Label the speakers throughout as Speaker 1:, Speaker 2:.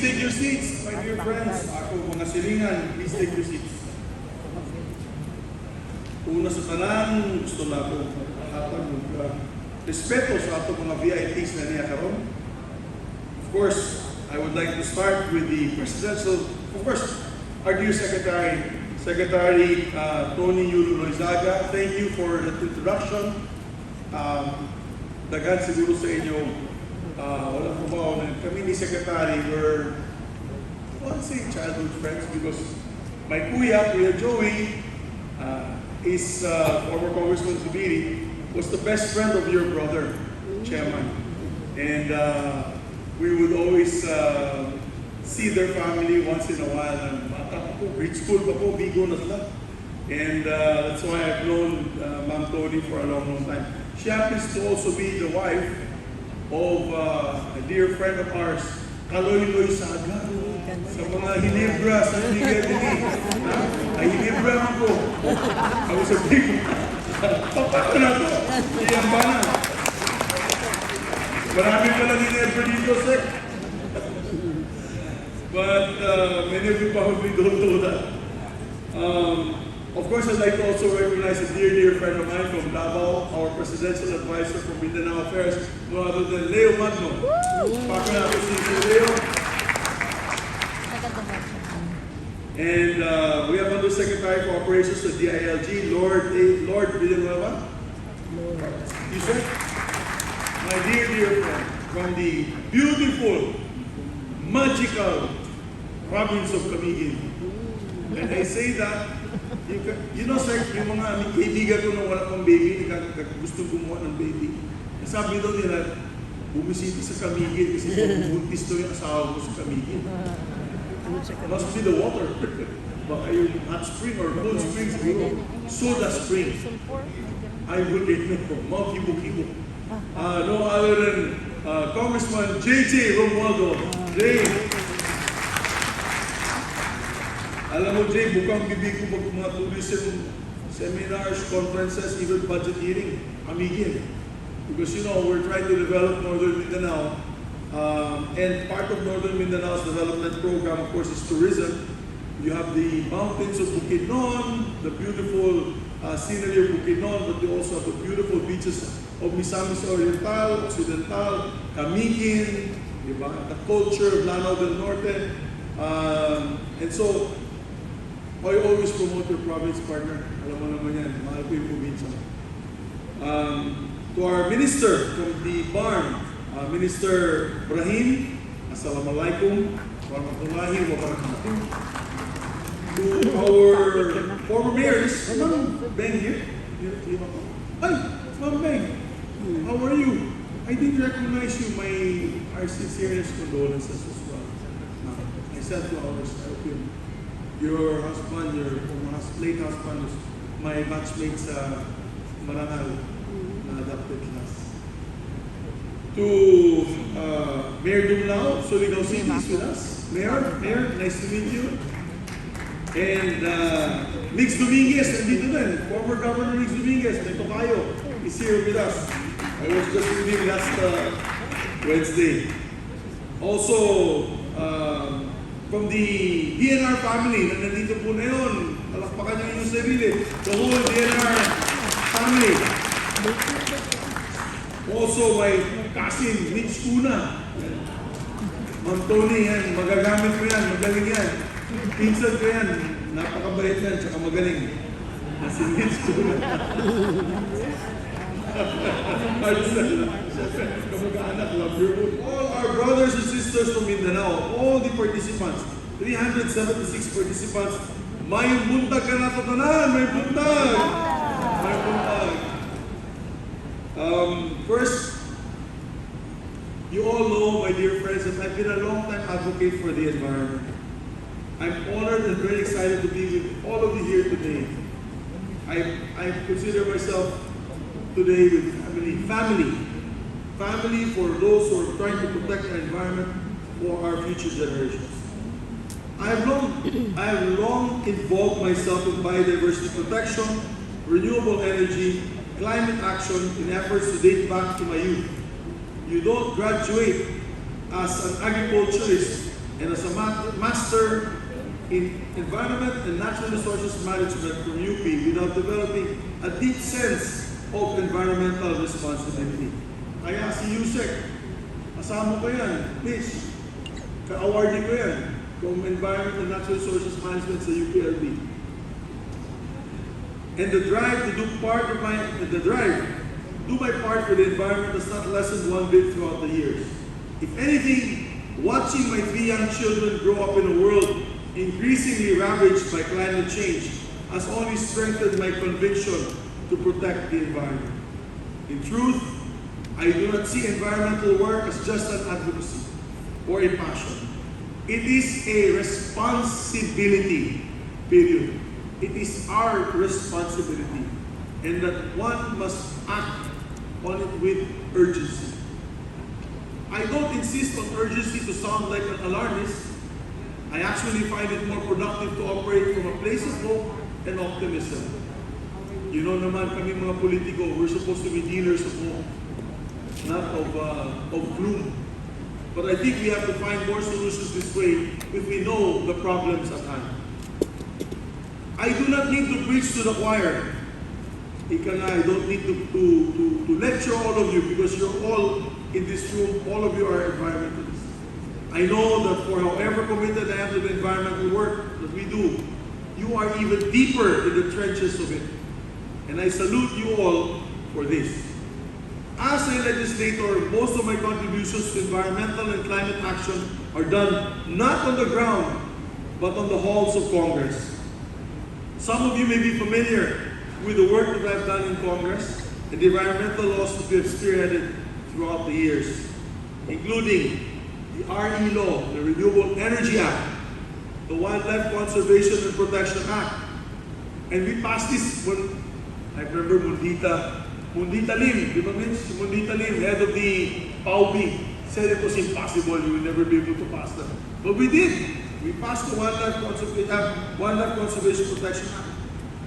Speaker 1: take your seats, my dear friends. Ako, mga silingan, please take your seats. Una sa tanan, gusto na ako hatag respeto sa ato mga VIPs na niya karon. Of course, I would like to start with the presidential, of course, our dear Secretary Tony Yulo Loizaga. Thank you for that introduction. Daghan siguro sa inyo, wala po ba, kami ni Secretary were, I won't say childhood friends because my Kuya Joey, is former Congressman Zubiri, was the best friend of your brother, Chairman. And we would always see their family once in a while. And grade school pa po, bigo na sila. And that's why I've known Ma'am Tony for a long, long time. She happens to also be the wife of a dear friend of ours, Kaloy Saga. Sa mga Hinebra, sa Miguel ay Hinebra ako. Ako sa big, paano na to? Iyang ba na? Marami pala Hinebra dito, Sek. But many of you probably don't know that. Of course, I'd like to also recognize a dear, dear friend of mine from Davao, our presidential advisor for Mindanao Affairs, no other than Leo Magno. Paka natin si Leo. And we have Undersecretary for Operations of DILG, Lord Villanueva. You said? My dear, dear friend, from the beautiful, magical province of Camiguin. And I say that, you know, sir, yung mga kaibigan ko na wala pang baby, gusto gumawa ng baby. Sabi daw nila, bumisita sa Camiguin kasi buntis daw yung asawa ko sa Camiguin. Must be the water. Baka yung hot spring or cold spring siguro. Soda spring. I would know. Mga kibo-kibo. No other than Congressman JJ Romualdo. Jay. Alam mo, Jay, bukang bibig ko pag mga tourism seminars, conferences, even budget hearing, Camiguin. Because, you know, we're trying to develop Northern Mindanao. And part of Northern Mindanao's development program, of course, is tourism. You have the mountains of Bukidnon, the beautiful scenery of Bukidnon, but you also have the beautiful beaches of Misamis Oriental, Occidental, Camiguin, diba? The culture of Lanao del Norte. And so, I always promote your province partner. Alam mo naman yan, mahal ko yung probinsya. To our minister from the barn, Minister Brahim, Assalamualaikum warahmatullahi wabarakatuh. To our former mayors, Ma'am Beng here. Hi, Ma'am Beng. How are you? I didn't recognize you. Our sincerest condolences as well. I sent flowers. I hope your husband, your late husband, was my batchmate sa Marangal na adopted class. To Mayor Dumlao, Surigao City is with us. Mayor, nice to meet you. And Migz Zubiri, nandito din. Former Governor Migz Zubiri, nandito kayo, is here with us. I was just with him last Wednesday. Also, from the DNR family na nandito po na yun, palakpakan niyo yung sarili. The whole DNR family. Also, my cousin, Mitch Kuna. Ma'am Tony, yan. Magagamit ko yan. Magaling yan. Pinsan ko yan. Napakabait yan. Tsaka magaling. Si Mitch Kuna. All our brothers and sisters from Mindanao, all the participants, 376 participants, may buntag ka na tatanan. May buntag. May buntag. First, you all know, my dear friends, that I've been a long-time advocate for the environment. I'm honored and very excited to be with all of you here today. I consider myself today with family for those who are trying to protect the environment for our future generations. I have long involved myself in biodiversity protection, renewable energy, climate action in efforts to date back to my youth. You don't graduate as an agriculturist and as a master in environment and natural resources management from UP without developing a deep sense of environmental responsibility. Kaya si Yusek, kasama ko yan, Mitch, ka-awardee ko yan from Environment and Natural Resources Management sa UPLB. And the drive to do part of do my part for the environment has not lessened one bit throughout the years. If anything, watching my 3 young children grow up in a world increasingly ravaged by climate change has only strengthened my conviction to protect the environment. In truth, I do not see environmental work as just an advocacy or a passion. It is a responsibility, period. It is our responsibility, and that one must act on it with urgency. I don't insist on urgency to sound like an alarmist. I actually find it more productive to operate from a place of hope and optimism. You know naman kami mga politiko, we're supposed to be dealers of hope, not of gloom. But I think we have to find more solutions this way if we know the problems at hand. I do not need to preach to the choir. I don't need to lecture all of you because you're all in this room, all of you are environmentalists. I know that for however committed I am to the environmental work that we do, you are even deeper in the trenches of it. And I salute you all for this. As a legislator, most of my contributions to environmental and climate action are done not on the ground, but on the halls of Congress. Some of you may be familiar with the work that I've done in Congress and the environmental laws that we have spearheaded throughout the years, including the RE law, the Renewable Energy Act, the Wildlife Conservation and Protection Act. And we passed this when, I remember Mundita Lim, di ba Migz? Mundita Lim, head of the PAUB, said it was impossible, you will never be able to pass that. But we did. We passed the Wildlife Conservation Protection Act,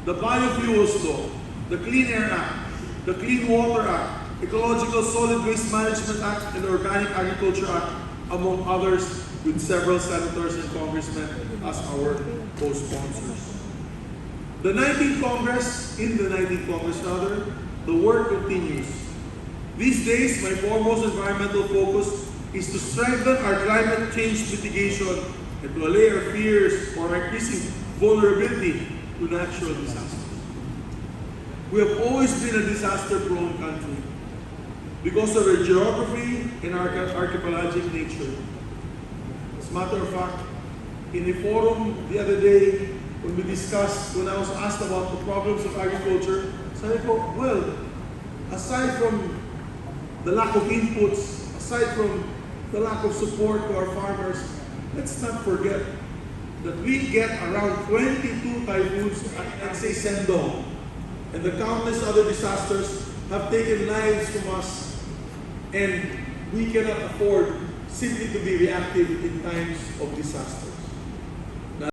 Speaker 1: the Biofuels Law, the Clean Air Act, the Clean Water Act, Ecological Solid Waste Management Act, and the Organic Agriculture Act, among others, with several senators and congressmen as our co-sponsors. In the 19th Congress, the work continues. These days, my foremost environmental focus is to strengthen our climate change mitigation and to allay our fears or increasing vulnerability to natural disasters. We have always been a disaster-prone country because of our geography and our archipelagic nature. As a matter of fact, in a forum the other day, when I was asked about the problems of agriculture, sabi ko, well, aside from the lack of inputs, aside from the lack of support to our farmers, let's not forget that we get around 22 typhoons at say Sendong, and the countless other disasters have taken lives from us, and we cannot afford simply to be reactive in times of disaster.